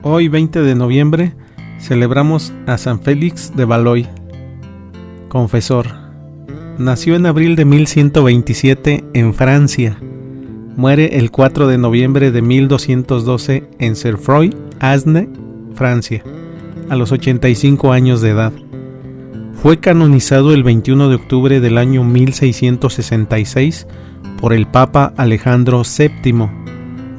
Hoy, 20 de noviembre, celebramos a San Félix de Valois, confesor. Nació en abril de 1127 en Francia. Muere el 4 de noviembre de 1212 en Cerfroy-Asne, Francia, a los 85 años de edad. Fue canonizado el 21 de octubre del año 1666 por el Papa Alejandro VII,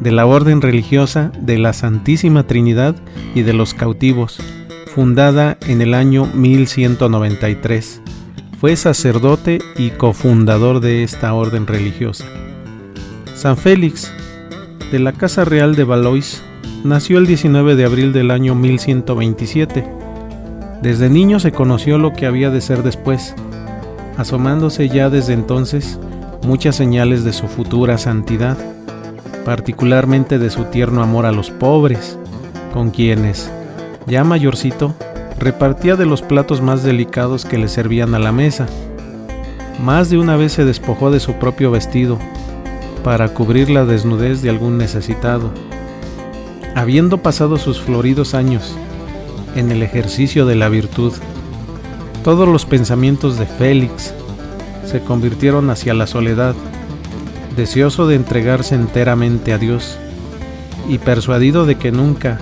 de la Orden Religiosa de la Santísima Trinidad y de los Cautivos, fundada en el año 1193. Fue sacerdote y cofundador de esta orden religiosa. San Félix, de la Casa Real de Valois, nació el 19 de abril del año 1127. Desde niño se conoció lo que había de ser después, asomándose ya desde entonces muchas señales de su futura santidad, particularmente de su tierno amor a los pobres, con quienes, ya mayorcito, repartía de los platos más delicados que le servían a la mesa. Más de una vez se despojó de su propio vestido para cubrir la desnudez de algún necesitado. Habiendo pasado sus floridos años en el ejercicio de la virtud, todos los pensamientos de Félix se convirtieron hacia la soledad, deseoso de entregarse enteramente a Dios y persuadido de que nunca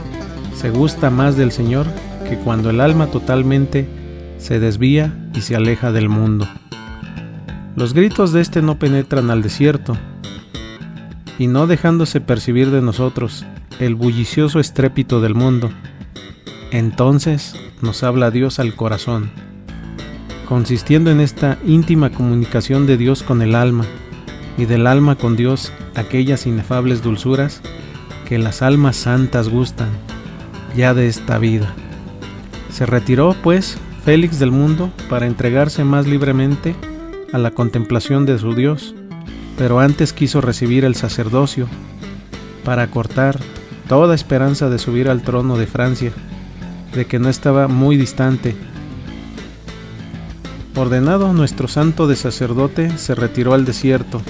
se gusta más del Señor que cuando el alma totalmente se desvía y se aleja del mundo. Los gritos de éste no penetran al desierto, y no dejándose percibir de nosotros el bullicioso estrépito del mundo, entonces nos habla Dios al corazón, consistiendo en esta íntima comunicación de Dios con el alma, y del alma con Dios aquellas inefables dulzuras que las almas santas gustan ya de esta vida. Se retiró, pues, Félix del mundo para entregarse más libremente a la contemplación de su Dios, pero antes quiso recibir el sacerdocio para cortar toda esperanza de subir al trono de Francia, de que no estaba muy distante. Ordenado nuestro santo de sacerdote, se retiró al desierto,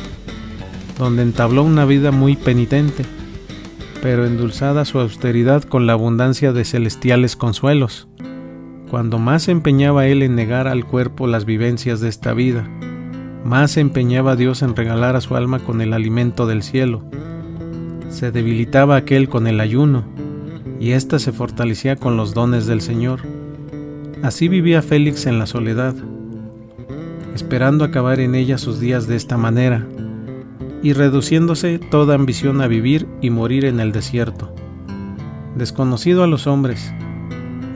donde entabló una vida muy penitente, pero endulzada su austeridad con la abundancia de celestiales consuelos. Cuando más se empeñaba él en negar al cuerpo las vivencias de esta vida, más se empeñaba Dios en regalar a su alma con el alimento del cielo. Se debilitaba aquel con el ayuno, y ésta se fortalecía con los dones del Señor. Así vivía Félix en la soledad, esperando acabar en ella sus días de esta manera, y reduciéndose toda ambición a vivir y morir en el desierto, desconocido a los hombres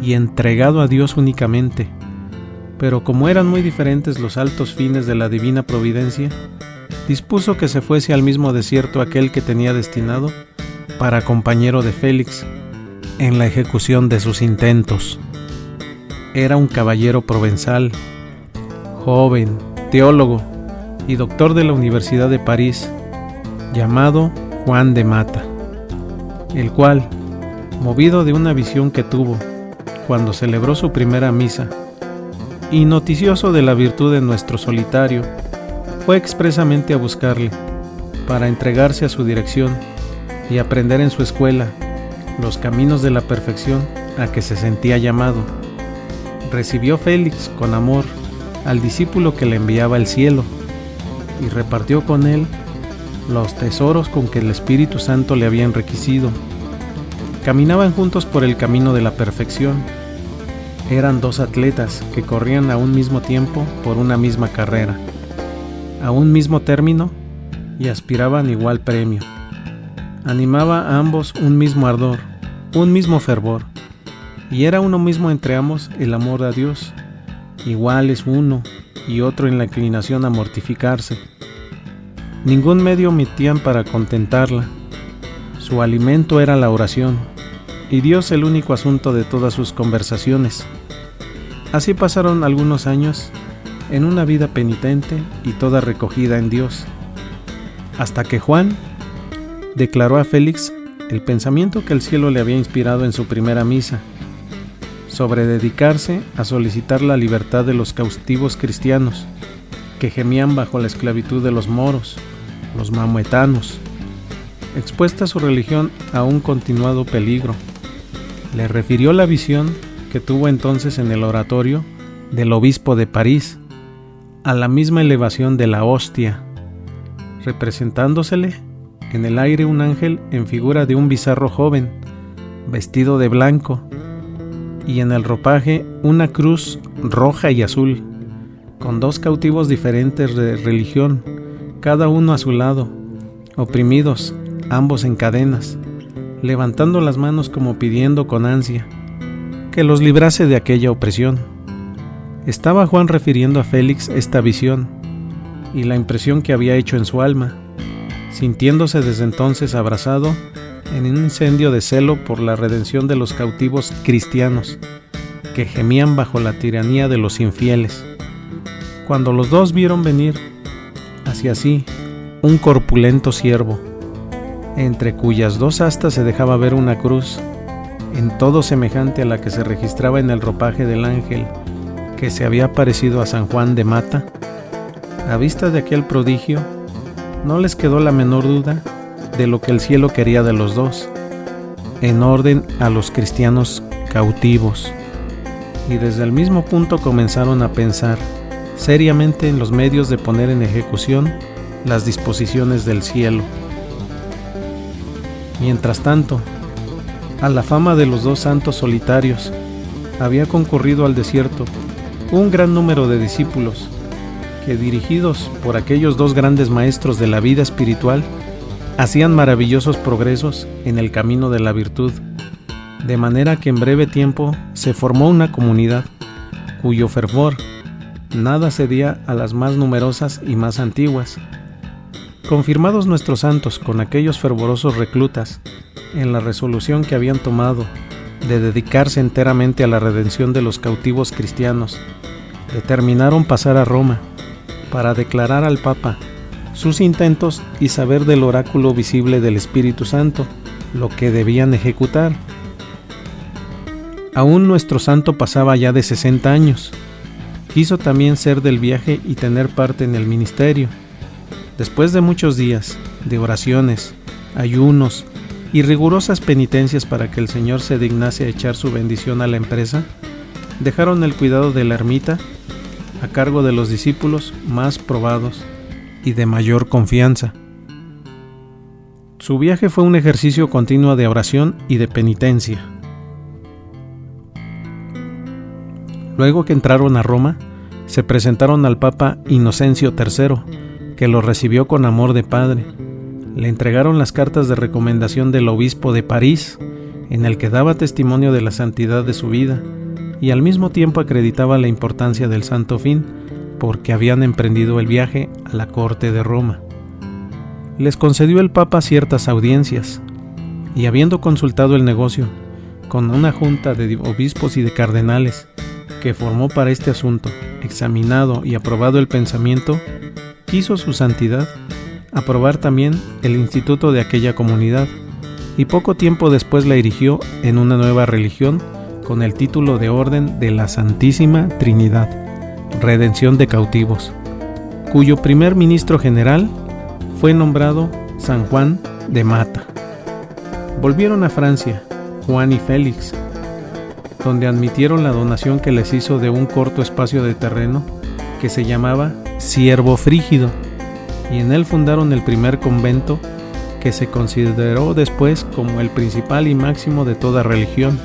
y entregado a Dios únicamente. Pero como eran muy diferentes los altos fines de la divina providencia, dispuso que se fuese al mismo desierto aquel que tenía destinado para compañero de Félix en la ejecución de sus intentos. Era un caballero provenzal, joven, teólogo y doctor de la Universidad de París, llamado Juan de Mata, el cual, movido de una visión que tuvo cuando celebró su primera misa, y noticioso de la virtud de nuestro solitario, fue expresamente a buscarle, para entregarse a su dirección y aprender en su escuela los caminos de la perfección a que se sentía llamado. Recibió Félix con amor al discípulo que le enviaba el cielo, y repartió con él los tesoros con que el Espíritu Santo le había enriquecido. Caminaban juntos por el camino de la perfección. Eran dos atletas que corrían a un mismo tiempo por una misma carrera, a un mismo término, y aspiraban igual premio. Animaba a ambos un mismo ardor, un mismo fervor, y era uno mismo entre ambos el amor a Dios, iguales uno y otro en la inclinación a mortificarse. Ningún medio omitían para contentarla. Su alimento era la oración, y Dios el único asunto de todas sus conversaciones. Así pasaron algunos años en una vida penitente y toda recogida en Dios, hasta que Juan declaró a Félix el pensamiento que el cielo le había inspirado en su primera misa, sobre dedicarse a solicitar la libertad de los cautivos cristianos que gemían bajo la esclavitud de los moros, los maometanos, expuesta su religión a un continuado peligro, Le refirió la visión que tuvo entonces en el oratorio del obispo de París, a la misma elevación de la hostia, representándosele en el aire un ángel en figura de un bizarro joven, vestido de blanco, y en el ropaje una cruz roja y azul, con dos cautivos diferentes de religión, cada uno a su lado, oprimidos, ambos en cadenas, levantando las manos como pidiendo con ansia que los librase de aquella opresión. Estaba Juan refiriendo a Félix esta visión y la impresión que había hecho en su alma, sintiéndose desde entonces abrazado en un incendio de celo por la redención de los cautivos cristianos que gemían bajo la tiranía de los infieles. Cuando los dos vieron venir hacia sí un corpulento ciervo, entre cuyas dos astas se dejaba ver una cruz, en todo semejante a la que se registraba en el ropaje del ángel que se había parecido a San Juan de Mata, a vista de aquel prodigio, no les quedó la menor duda de lo que el cielo quería de los dos, en orden a los cristianos cautivos, y desde el mismo punto comenzaron a pensar seriamente en los medios de poner en ejecución las disposiciones del cielo. Mientras tanto, a la fama de los dos santos solitarios había concurrido al desierto un gran número de discípulos que, dirigidos por aquellos dos grandes maestros de la vida espiritual, hacían maravillosos progresos en el camino de la virtud, de manera que en breve tiempo se formó una comunidad cuyo fervor nada cedía a las más numerosas y más antiguas. Confirmados nuestros santos con aquellos fervorosos reclutas en la resolución que habían tomado de dedicarse enteramente a la redención de los cautivos cristianos, determinaron pasar a Roma para declarar al Papa sus intentos y saber del oráculo visible del Espíritu Santo lo que debían ejecutar. Aún nuestro santo pasaba ya de 60 años. Quiso también ser del viaje y tener parte en el ministerio. Después de muchos días de oraciones, ayunos y rigurosas penitencias para que el Señor se dignase a echar su bendición a la empresa, dejaron el cuidado de la ermita a cargo de los discípulos más probados y de mayor confianza. Su viaje fue un ejercicio continuo de oración y de penitencia. Luego que entraron a Roma, se presentaron al Papa Inocencio III, que lo recibió con amor de padre. Le entregaron las cartas de recomendación del obispo de París, en el que daba testimonio de la santidad de su vida, y al mismo tiempo acreditaba la importancia del santo fin, porque habían emprendido el viaje a la corte de Roma. Les concedió el Papa ciertas audiencias, y habiendo consultado el negocio con una junta de obispos y de cardenales que formó para este asunto, examinado y aprobado el pensamiento, quiso su santidad aprobar también el instituto de aquella comunidad, y poco tiempo después la erigió en una nueva religión con el título de Orden de la Santísima Trinidad, Redención de Cautivos, cuyo primer ministro general fue nombrado San Juan de Mata. Volvieron a Francia, Juan y Félix, donde admitieron la donación que les hizo de un corto espacio de terreno que se llamaba Ciervo Frígido, y en él fundaron el primer convento que se consideró después como el principal y máximo de toda religión,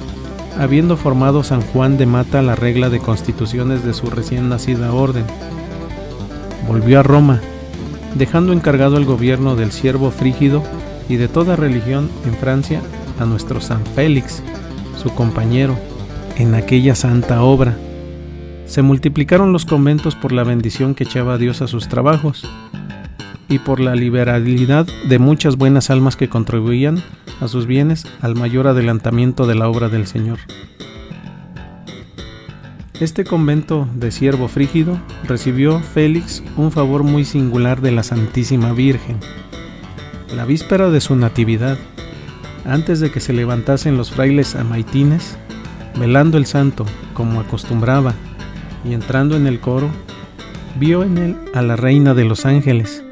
habiendo formado San Juan de Mata la regla de constituciones de su recién nacida orden. Volvió a Roma, dejando encargado el gobierno del Ciervo Frígido y de toda religión en Francia a nuestro San Félix, su compañero, en aquella santa obra. Se multiplicaron los conventos por la bendición que echaba Dios a sus trabajos y por la liberalidad de muchas buenas almas que contribuían a sus bienes al mayor adelantamiento de la obra del Señor. Este convento de Ciervo Frígido recibió Félix un favor muy singular de la Santísima Virgen. La víspera de su natividad, antes de que se levantasen los frailes amaitines, velando el santo como acostumbraba y entrando en el coro, vio en él a la Reina de los Ángeles,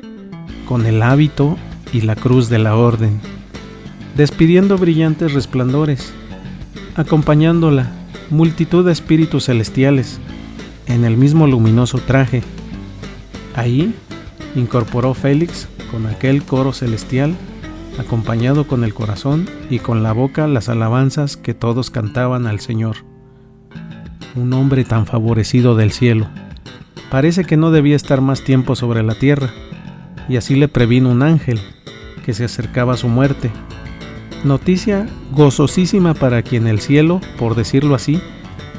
con el hábito y la cruz de la orden, despidiendo brillantes resplandores, acompañándola multitud de espíritus celestiales en el mismo luminoso traje. Ahí incorporó Félix con aquel coro celestial, acompañado con el corazón y con la boca las alabanzas que todos cantaban al Señor. Un hombre tan favorecido del cielo. Parece que no debía estar más tiempo sobre la tierra, y así le previno un ángel que se acercaba a su muerte. Noticia gozosísima para quien el cielo, por decirlo así,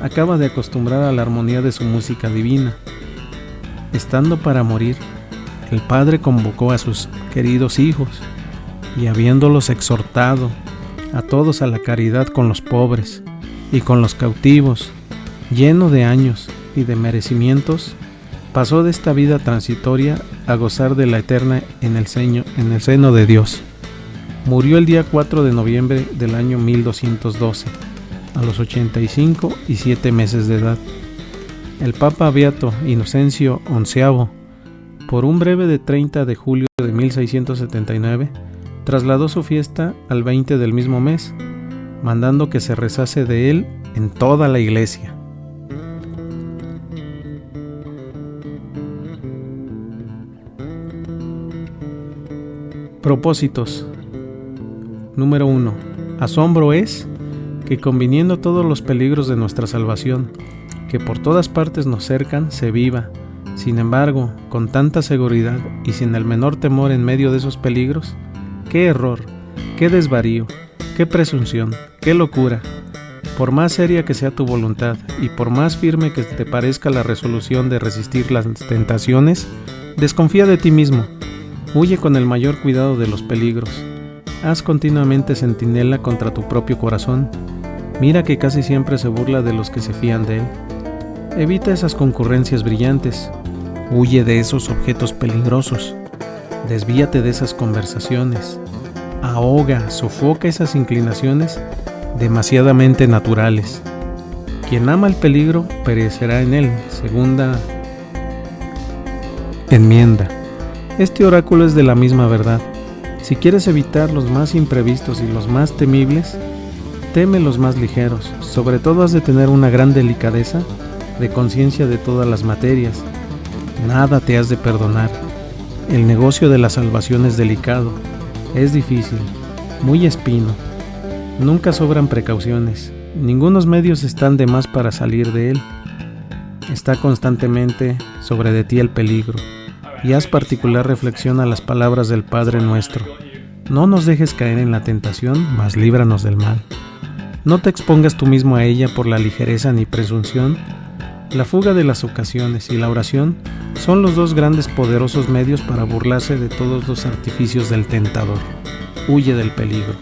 acaba de acostumbrar a la armonía de su música divina. Estando para morir, el Padre convocó a sus queridos hijos, y habiéndolos exhortado a todos a la caridad con los pobres y con los cautivos, lleno de años y de merecimientos, pasó de esta vida transitoria a gozar de la eterna en el seno de Dios. Murió el día 4 de noviembre del año 1212, a los 85 y 7 meses de edad. El Papa Beato Inocencio XI, por un breve de 30 de julio de 1679, trasladó su fiesta al 20 del mismo mes, mandando que se rezase de él en toda la iglesia. Propósitos. Número 1. Asombro es que, conviniendo todos los peligros de nuestra salvación, que por todas partes nos cercan, se viva, sin embargo, con tanta seguridad y sin el menor temor en medio de esos peligros. ¡Qué error! ¡Qué desvarío! ¡Qué presunción! ¡Qué locura! Por más seria que sea tu voluntad y por más firme que te parezca la resolución de resistir las tentaciones, desconfía de ti mismo. Huye con el mayor cuidado de los peligros. Haz continuamente centinela contra tu propio corazón. Mira que casi siempre se burla de los que se fían de él. Evita esas concurrencias brillantes. Huye de esos objetos peligrosos. Desvíate de esas conversaciones. Ahoga, sofoca esas inclinaciones demasiadamente naturales. Quien ama el peligro perecerá en él. Segunda enmienda. Este oráculo es de la misma verdad. Si quieres evitar los más imprevistos y los más temibles, teme los más ligeros. Sobre todo has de tener una gran delicadeza de conciencia de todas las materias. Nada te has de perdonar. El negocio de la salvación es delicado, es difícil, muy espino. Nunca sobran precauciones. Ningunos medios están de más para salir de él. Está constantemente sobre de ti el peligro. Y haz particular reflexión a las palabras del Padre nuestro. No nos dejes caer en la tentación, mas líbranos del mal. No te expongas tú mismo a ella por la ligereza ni presunción. La fuga de las ocasiones y la oración son los dos grandes poderosos medios para burlarse de todos los artificios del tentador. Huye del peligro.